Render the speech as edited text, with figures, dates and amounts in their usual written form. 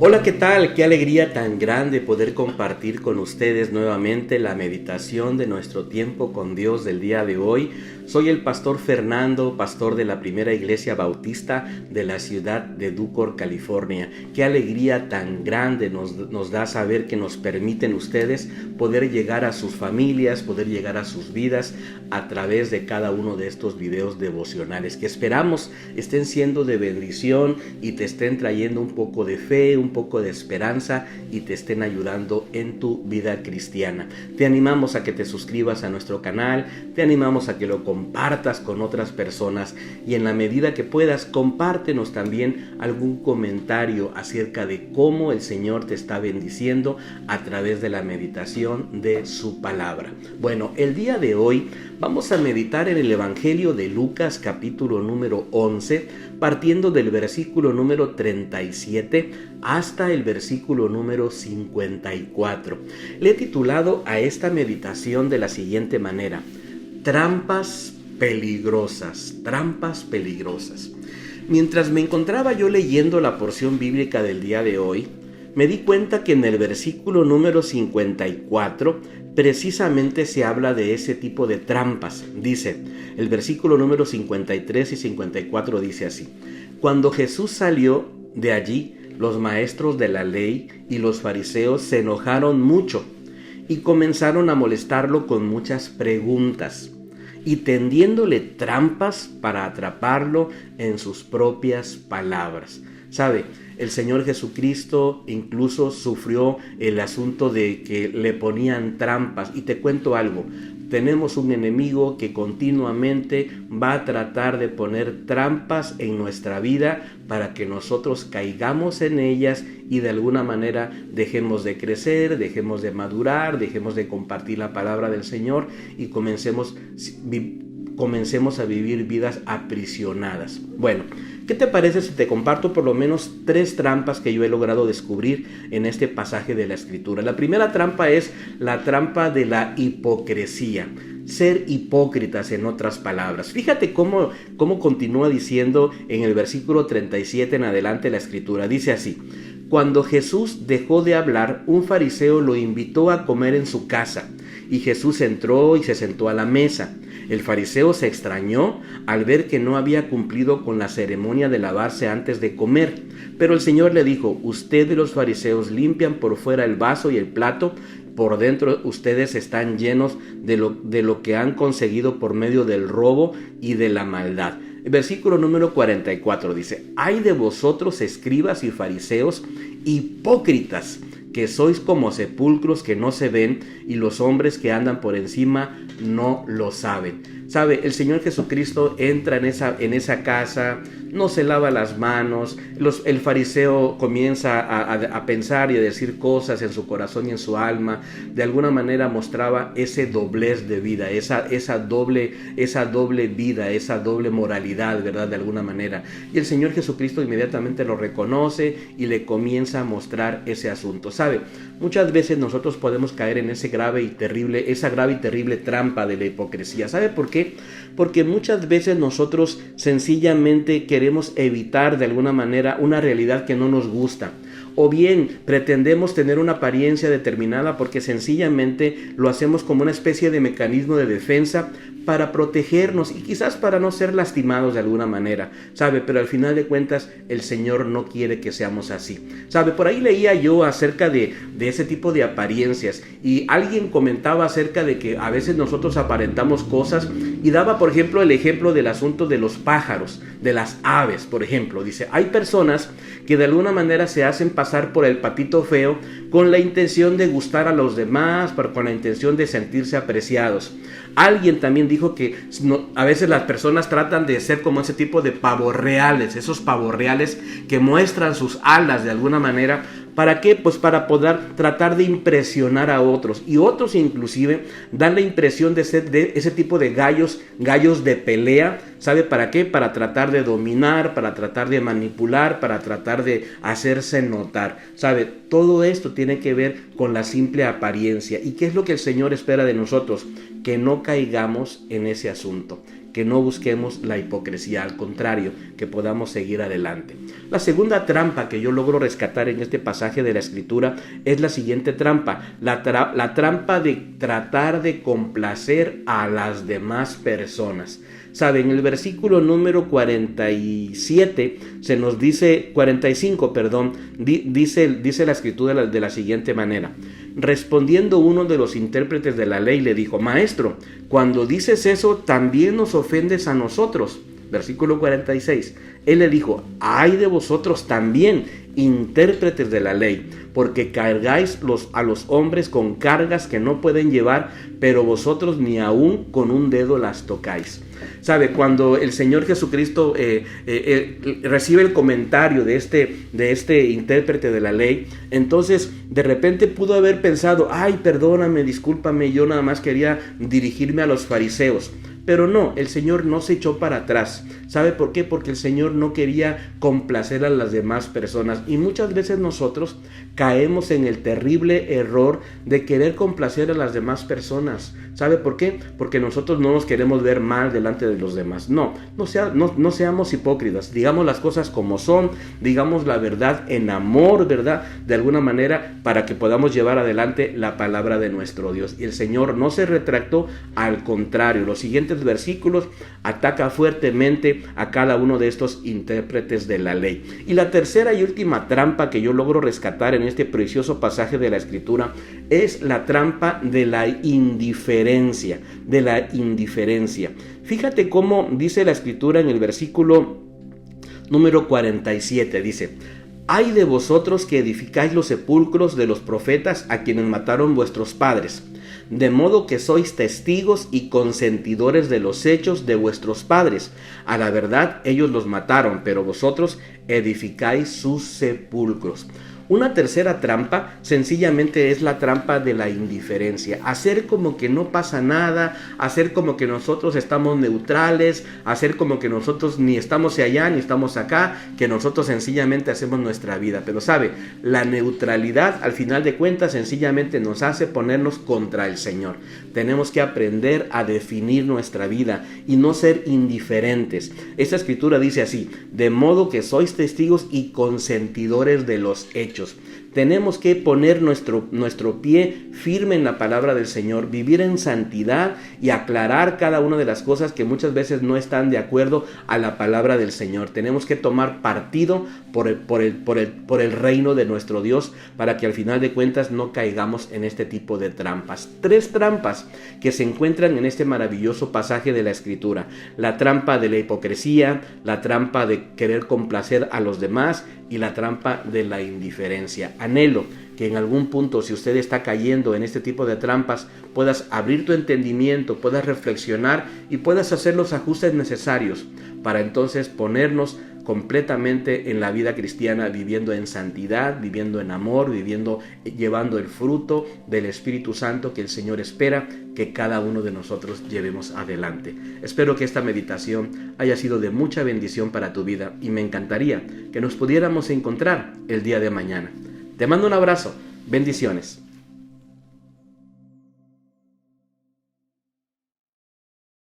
Hola, ¿qué tal? Qué alegría tan grande poder compartir con ustedes nuevamente la meditación de nuestro tiempo con Dios del día de hoy. Soy el pastor Fernando, pastor de la Primera Iglesia Bautista de la ciudad de Ducor, California. Qué alegría tan grande nos da saber que nos permiten ustedes poder llegar a sus familias, poder llegar a sus vidas a través de cada uno de estos videos devocionales que esperamos estén siendo de bendición y te estén trayendo un poco de fe, un poco de esperanza y te estén ayudando en tu vida cristiana. Te animamos a que te suscribas a nuestro canal, te animamos a que lo compartas con otras personas y en la medida que puedas compártenos también algún comentario acerca de cómo el Señor te está bendiciendo a través de la meditación de su palabra. Bueno, el día de hoy vamos a meditar en el Evangelio de Lucas capítulo número 11 partiendo del versículo número 37 hasta el versículo número 54. Le he titulado a esta meditación de la siguiente manera: Trampas peligrosas, trampas peligrosas. Mientras me encontraba yo leyendo la porción bíblica del día de hoy, me di cuenta que en el versículo número 54 precisamente se habla de ese tipo de trampas. Dice, el versículo número 53 y 54 dice así: Cuando Jesús salió de allí, los maestros de la ley y los fariseos se enojaron mucho y comenzaron a molestarlo con muchas preguntas y tendiéndole trampas para atraparlo en sus propias palabras. ¿Sabe? El Señor Jesucristo incluso sufrió el asunto de que le ponían trampas. Y te cuento algo, tenemos un enemigo que continuamente va a tratar de poner trampas en nuestra vida para que nosotros caigamos en ellas y de alguna manera dejemos de crecer, dejemos de madurar, dejemos de compartir la palabra del Señor y comencemos a vivir vidas aprisionadas. Bueno, ¿qué te parece si te comparto por lo menos 3 trampas que yo he logrado descubrir en este pasaje de la Escritura? La primera trampa es la trampa de la hipocresía. Ser hipócritas, en otras palabras. Fíjate cómo continúa diciendo en el versículo 37 en adelante la Escritura. Dice así: Cuando Jesús dejó de hablar, un fariseo lo invitó a comer en su casa, y Jesús entró y se sentó a la mesa. El fariseo se extrañó al ver que no había cumplido con la ceremonia de lavarse antes de comer. Pero el Señor le dijo: Ustedes los fariseos limpian por fuera el vaso y el plato, por dentro ustedes están llenos de lo que han conseguido por medio del robo y de la maldad. El versículo número 44 dice: Ay de vosotros, escribas y fariseos, hipócritas, que sois como sepulcros que no se ven, y los hombres que andan por encima no lo saben. ¿Sabe? El Señor Jesucristo entra en esa casa, no se lava las manos, el fariseo comienza a pensar y a decir cosas en su corazón y en su alma. De alguna manera mostraba ese doblez de vida, esa doble vida, esa doble moralidad, ¿verdad? De alguna manera. Y el Señor Jesucristo inmediatamente lo reconoce y le comienza a mostrar ese asunto. ¿Sabe? Muchas veces nosotros podemos caer en esa grave y terrible trampa de la hipocresía. ¿Sabe por qué? Porque muchas veces nosotros sencillamente queremos evitar de alguna manera una realidad que no nos gusta. O bien pretendemos tener una apariencia determinada porque sencillamente lo hacemos como una especie de mecanismo de defensa para protegernos y quizás para no ser lastimados de alguna manera, ¿sabe? Pero al final de cuentas el Señor no quiere que seamos así, ¿sabe? Por ahí leía yo acerca de ese tipo de apariencias y alguien comentaba acerca de que a veces nosotros aparentamos cosas y daba por ejemplo el ejemplo del asunto de los pájaros, de las aves, por ejemplo. Dice, hay personas que de alguna manera se hacen pasar por el patito feo con la intención de gustar a los demás, con la intención de sentirse apreciados. Alguien también dijo que a veces las personas tratan de ser como ese tipo de pavos reales, esos pavos reales que muestran sus alas de alguna manera. ¿Para qué? Pues para poder tratar de impresionar a otros. Y otros inclusive dan la impresión de ser de ese tipo de gallos de pelea. ¿Sabe para qué? Para tratar de dominar, para tratar de manipular, para tratar de hacerse notar. ¿Sabe? Todo esto tiene que ver con la simple apariencia. ¿Y qué es lo que el Señor espera de nosotros? Que no caigamos en ese asunto. que no busquemos la hipocresía, al contrario, que podamos seguir adelante. La segunda trampa que yo logro rescatar en este pasaje de la Escritura es la siguiente trampa, la trampa de tratar de complacer a las demás personas. ¿Sabe? En el versículo número 47 se nos dice, 45, perdón, dice la Escritura de la siguiente manera. Respondiendo uno de los intérpretes de la ley le dijo: Maestro, cuando dices eso, también nos ofendes a nosotros. Versículo 46. Él le dijo: ay de vosotros también, intérpretes de la ley, porque cargáis a los hombres con cargas que no pueden llevar, pero vosotros ni aún con un dedo las tocáis. ¿Sabe? Cuando el Señor Jesucristo recibe el comentario de este intérprete de la ley, entonces de repente pudo haber pensado: ay, perdóname, discúlpame, yo nada más quería dirigirme a los fariseos. Pero no, el Señor no se echó para atrás. ¿Sabe por qué? Porque el Señor no quería complacer a las demás personas. Y muchas veces nosotros caemos en el terrible error de querer complacer a las demás personas. ¿Sabe por qué? Porque nosotros no nos queremos ver mal delante de los demás. No seamos hipócritas. Digamos las cosas como son. Digamos la verdad en amor, ¿verdad? De alguna manera, para que podamos llevar adelante la palabra de nuestro Dios. Y el Señor no se retractó, al contrario. Los siguientes versículos ataca fuertemente a cada uno de estos intérpretes de la ley. Y la tercera y última trampa que yo logro rescatar en este precioso pasaje de la Escritura es la trampa de la indiferencia, Fíjate cómo dice la Escritura en el versículo número 47, dice: ay de vosotros que edificáis los sepulcros de los profetas a quienes mataron vuestros padres, de modo que sois testigos y consentidores de los hechos de vuestros padres. A la verdad, ellos los mataron, pero vosotros edificáis sus sepulcros. Una tercera trampa sencillamente es la trampa de la indiferencia. Hacer como que no pasa nada, hacer como que nosotros estamos neutrales, hacer como que nosotros ni estamos allá ni estamos acá, que nosotros sencillamente hacemos nuestra vida. Pero sabe, la neutralidad al final de cuentas sencillamente nos hace ponernos contra el Señor. Tenemos que aprender a definir nuestra vida y no ser indiferentes. Esta Escritura dice así: de modo que sois testigos y consentidores de los hechos. Tenemos que poner nuestro pie firme en la palabra del Señor, vivir en santidad y aclarar cada una de las cosas que muchas veces no están de acuerdo a la palabra del Señor. Tenemos que tomar partido por el reino de nuestro Dios, para que al final de cuentas no caigamos en este tipo de trampas. 3 trampas que se encuentran en este maravilloso pasaje de la Escritura: la trampa de la hipocresía, la trampa de querer complacer a los demás y la trampa de la indiferencia. Anhelo que en algún punto, si usted está cayendo en este tipo de trampas, puedas abrir tu entendimiento, puedas reflexionar y puedas hacer los ajustes necesarios para entonces ponernos completamente en la vida cristiana, viviendo en santidad, viviendo en amor, llevando el fruto del Espíritu Santo que el Señor espera que cada uno de nosotros llevemos adelante. Espero que esta meditación haya sido de mucha bendición para tu vida y me encantaría que nos pudiéramos encontrar el día de mañana. Te mando un abrazo. Bendiciones.